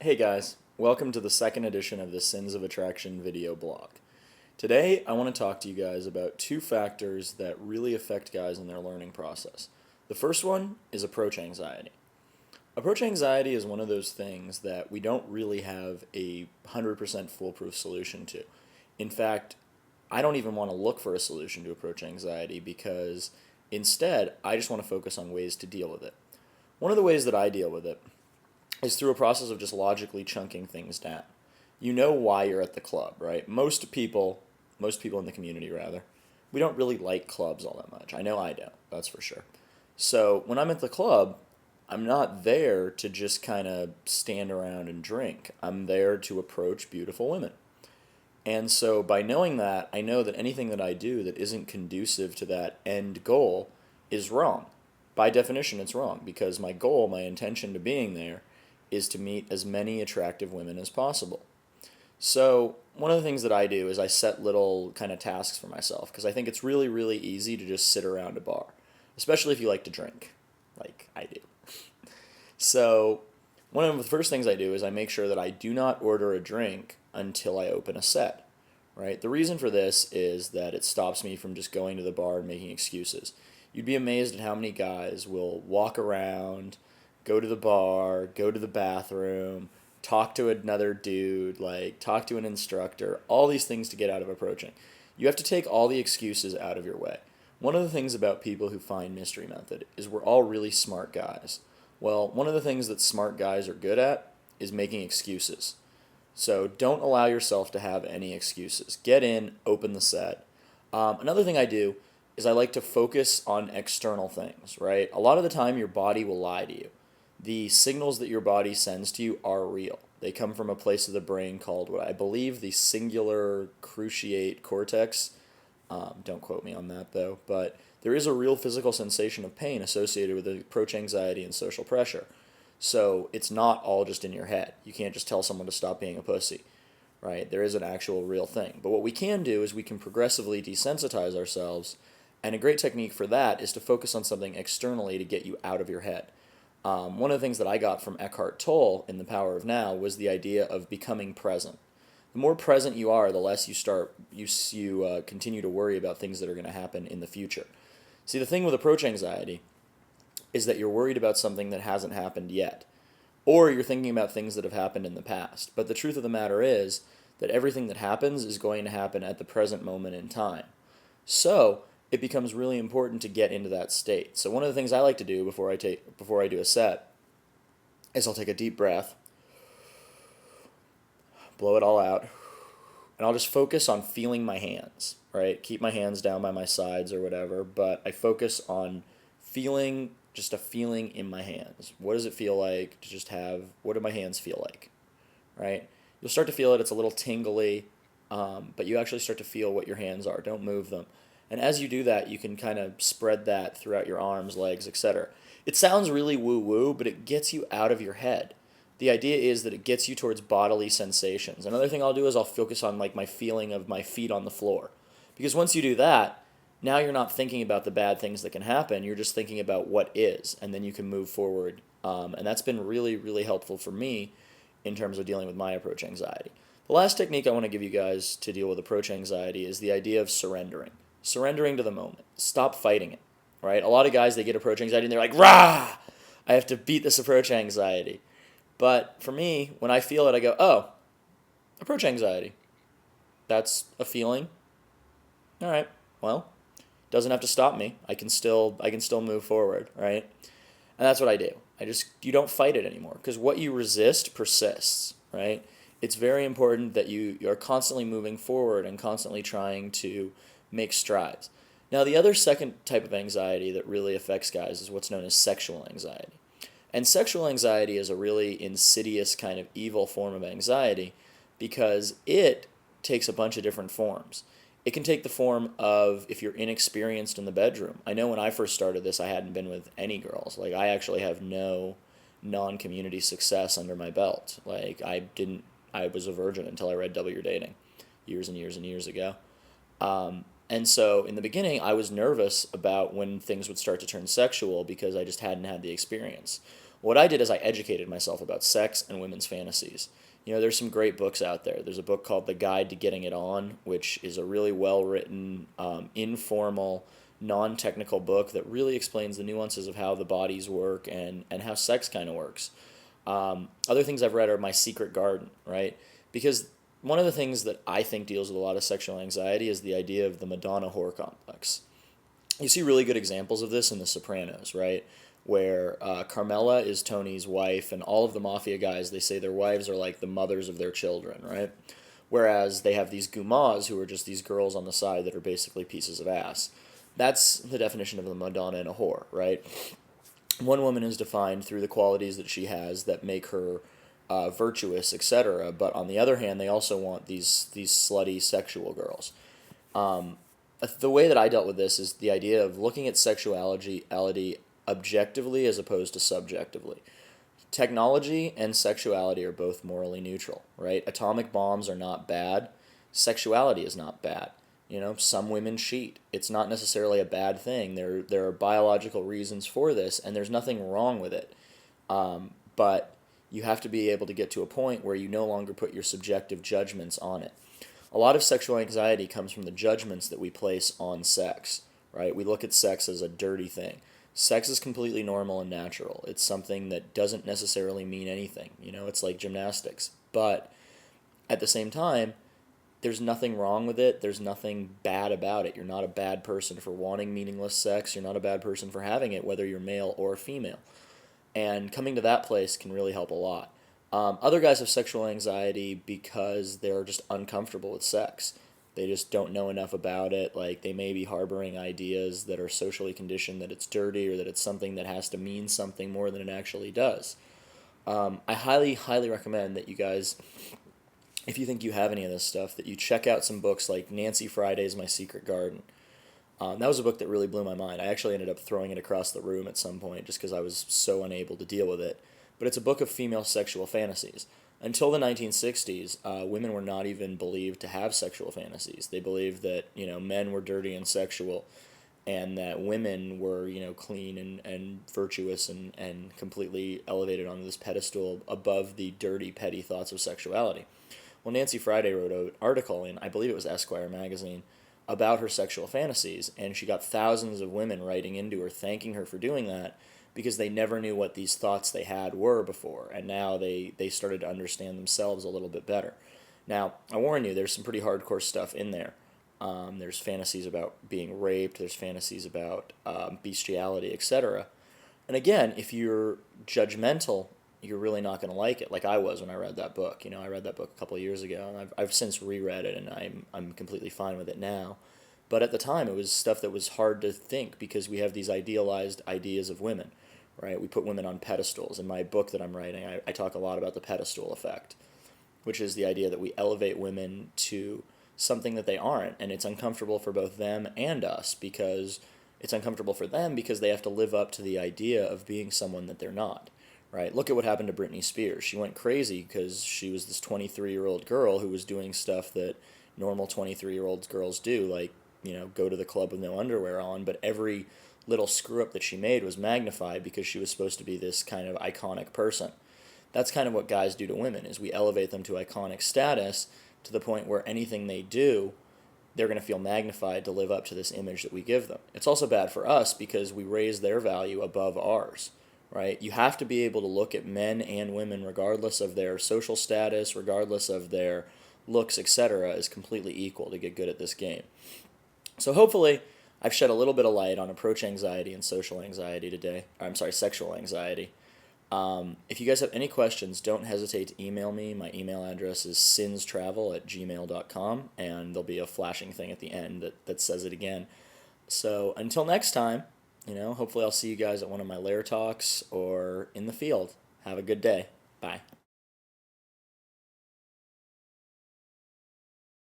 Hey guys, welcome to the second edition of the Sins of Attraction video blog. Today I want to talk to you guys about two factors that really affect guys in their learning process. The first one is approach anxiety. Approach anxiety is one of those things that we don't really have a 100% foolproof solution to. In fact, I don't even want to look for a solution to approach anxiety because instead I just want to focus on ways to deal with it. One of the ways that I deal with it is through a process of just logically chunking things down. You know why you're at the club, right? Most people in the community rather, we don't really like clubs all that much. I know I don't, that's for sure. So when I'm at the club, I'm not there to just kind of stand around and drink. I'm there to approach beautiful women. And so by knowing that, I know that anything that I do that isn't conducive to that end goal is wrong. By definition, it's wrong because my goal, my intention to being there is to meet as many attractive women as possible. So one of the things that I do is I set little kind of tasks for myself because I think it's really, really easy to just sit around a bar, especially if you like to drink, like I do. So one of the first things I do is I make sure that I do not order a drink until I open a set, right? The reason for this is that it stops me from just going to the bar and making excuses. You'd be amazed at how many guys will walk around, go to the bar, go to the bathroom, talk to another dude, like talk to an instructor, all these things to get out of approaching. You have to take all the excuses out of your way. One of the things about people who find Mystery Method is we're all really smart guys. Well, one of the things that smart guys are good at is making excuses. So don't allow yourself to have any excuses. Get in, open the set. Another thing I do is I like to focus on external things, right? A lot of the time your body will lie to you. The signals that your body sends to you are real. They come from a place of the brain called what I believe the cingulate cruciate cortex. Don't quote me on that though, but there is a real physical sensation of pain associated with approach anxiety and social pressure. So it's not all just in your head. You can't just tell someone to stop being a pussy, right? There is an actual real thing. But what we can do is we can progressively desensitize ourselves, and a great technique for that is to focus on something externally to get you out of your head. One of the things that I got from Eckhart Tolle in The Power of Now was the idea of becoming present. The more present you are, the less you continue to worry about things that are going to happen in the future. See, the thing with approach anxiety is that you're worried about something that hasn't happened yet, or you're thinking about things that have happened in the past. But the truth of the matter is that everything that happens is going to happen at the present moment in time. So it becomes really important to get into that state. So one of the things I like to do before I do a set is I'll take a deep breath, blow it all out, and I'll just focus on feeling my hands, right? Keep my hands down by my sides or whatever, but I focus on feeling just a feeling in my hands. What does it feel like to just have, what do my hands feel like, right? You'll start to feel it, it's a little tingly, but you actually start to feel what your hands are. Don't move them. And as you do that, you can kind of spread that throughout your arms, legs, etc. It sounds really woo-woo, but it gets you out of your head. The idea is that it gets you towards bodily sensations. Another thing I'll do is I'll focus on like my feeling of my feet on the floor. Because once you do that, now you're not thinking about the bad things that can happen, you're just thinking about what is, and then you can move forward. And that's been really, really helpful for me in terms of dealing with my approach anxiety. The last technique I want to give you guys to deal with approach anxiety is the idea of surrendering. Surrendering to the moment. Stop fighting it, right? A lot of guys, they get approach anxiety and they're like, rah! I have to beat this approach anxiety. But for me, when I feel it, I go, oh, approach anxiety. That's a feeling. All right, well, doesn't have to stop me. I can still move forward, right? And that's what I do. You don't fight it anymore because what you resist persists, right? It's very important that you're constantly moving forward and constantly trying to make strides. Now, the other second type of anxiety that really affects guys is what's known as sexual anxiety. And sexual anxiety is a really insidious kind of evil form of anxiety because it takes a bunch of different forms. It can take the form of if you're inexperienced in the bedroom. I know when I first started this, I hadn't been with any girls. Like, I actually have no non-community success under my belt. Like, I was a virgin until I read Double Your Dating years and years and years ago. And so in the beginning, I was nervous about when things would start to turn sexual because I just hadn't had the experience. What I did is I educated myself about sex and women's fantasies. There's some great books out there. There's a book called The Guide to Getting It On, which is a really well-written, informal, non-technical book that really explains the nuances of how the bodies work and how sex kind of works. Other things I've read are My Secret Garden, right? Because one of the things that I think deals with a lot of sexual anxiety is the idea of the Madonna whore complex. You see really good examples of this in The Sopranos, right? Where Carmela is Tony's wife, and all of the mafia guys, they say their wives are like the mothers of their children, right? Whereas they have these gumas who are just these girls on the side that are basically pieces of ass. That's the definition of the Madonna and a whore, right? One woman is defined through the qualities that she has that make her virtuous, etc. But on the other hand, they also want these slutty sexual girls. The way that I dealt with this is the idea of looking at sexuality objectively as opposed to subjectively. Technology and sexuality are both morally neutral, right? Atomic bombs are not bad. Sexuality is not bad. Some women cheat. It's not necessarily a bad thing. There are biological reasons for this, and there's nothing wrong with it. But you have to be able to get to a point where you no longer put your subjective judgments on it. A lot of sexual anxiety comes from the judgments that we place on sex, right? We look at sex as a dirty thing. Sex is completely normal and natural. It's something that doesn't necessarily mean anything. It's like gymnastics. But at the same time, there's nothing wrong with it. There's nothing bad about it. You're not a bad person for wanting meaningless sex. You're not a bad person for having it, whether you're male or female. And coming to that place can really help a lot. Other guys have sexual anxiety because they're just uncomfortable with sex. They just don't know enough about it. Like, they may be harboring ideas that are socially conditioned that it's dirty or that it's something that has to mean something more than it actually does. I highly, highly recommend that you guys, if you think you have any of this stuff, that you check out some books like Nancy Friday's My Secret Garden. That was a book that really blew my mind. I actually ended up throwing it across the room at some point just because I was so unable to deal with it. But it's a book of female sexual fantasies. Until the 1960s, women were not even believed to have sexual fantasies. They believed that men were dirty and sexual, and that women were clean and virtuous and completely elevated onto this pedestal above the dirty, petty thoughts of sexuality. Well, Nancy Friday wrote an article in, I believe it was Esquire magazine, about her sexual fantasies, and she got thousands of women writing into her thanking her for doing that because they never knew what these thoughts they had were before, and now they started to understand themselves a little bit better. Now, I warn you, there's some pretty hardcore stuff in there. There's fantasies about being raped, there's fantasies about bestiality, etc. And again, if you're judgmental, you're really not going to like it, like I was when I read that book. I read that book a couple of years ago, and I've since reread it, and I'm completely fine with it now. But at the time, it was stuff that was hard to think because we have these idealized ideas of women, right? We put women on pedestals. In my book that I'm writing, I talk a lot about the pedestal effect, which is the idea that we elevate women to something that they aren't, and it's uncomfortable for both them and us because it's uncomfortable for them because they have to live up to the idea of being someone that they're not. Right? Look at what happened to Britney Spears. She went crazy because she was this 23-year-old girl who was doing stuff that normal 23-year-old girls do, like, go to the club with no underwear on, but every little screw-up that she made was magnified because she was supposed to be this kind of iconic person. That's kind of what guys do to women, is we elevate them to iconic status to the point where anything they do, they're going to feel magnified to live up to this image that we give them. It's also bad for us because we raise their value above ours. Right? You have to be able to look at men and women, regardless of their social status, regardless of their looks, etc., as completely equal to get good at this game. So hopefully, I've shed a little bit of light on approach anxiety and social anxiety today. Sexual anxiety. If you guys have any questions, don't hesitate to email me. My email address is sinstravel@gmail.com, and there'll be a flashing thing at the end that says it again. So until next time, hopefully I'll see you guys at one of my lair talks or in the field. Have a good day. Bye.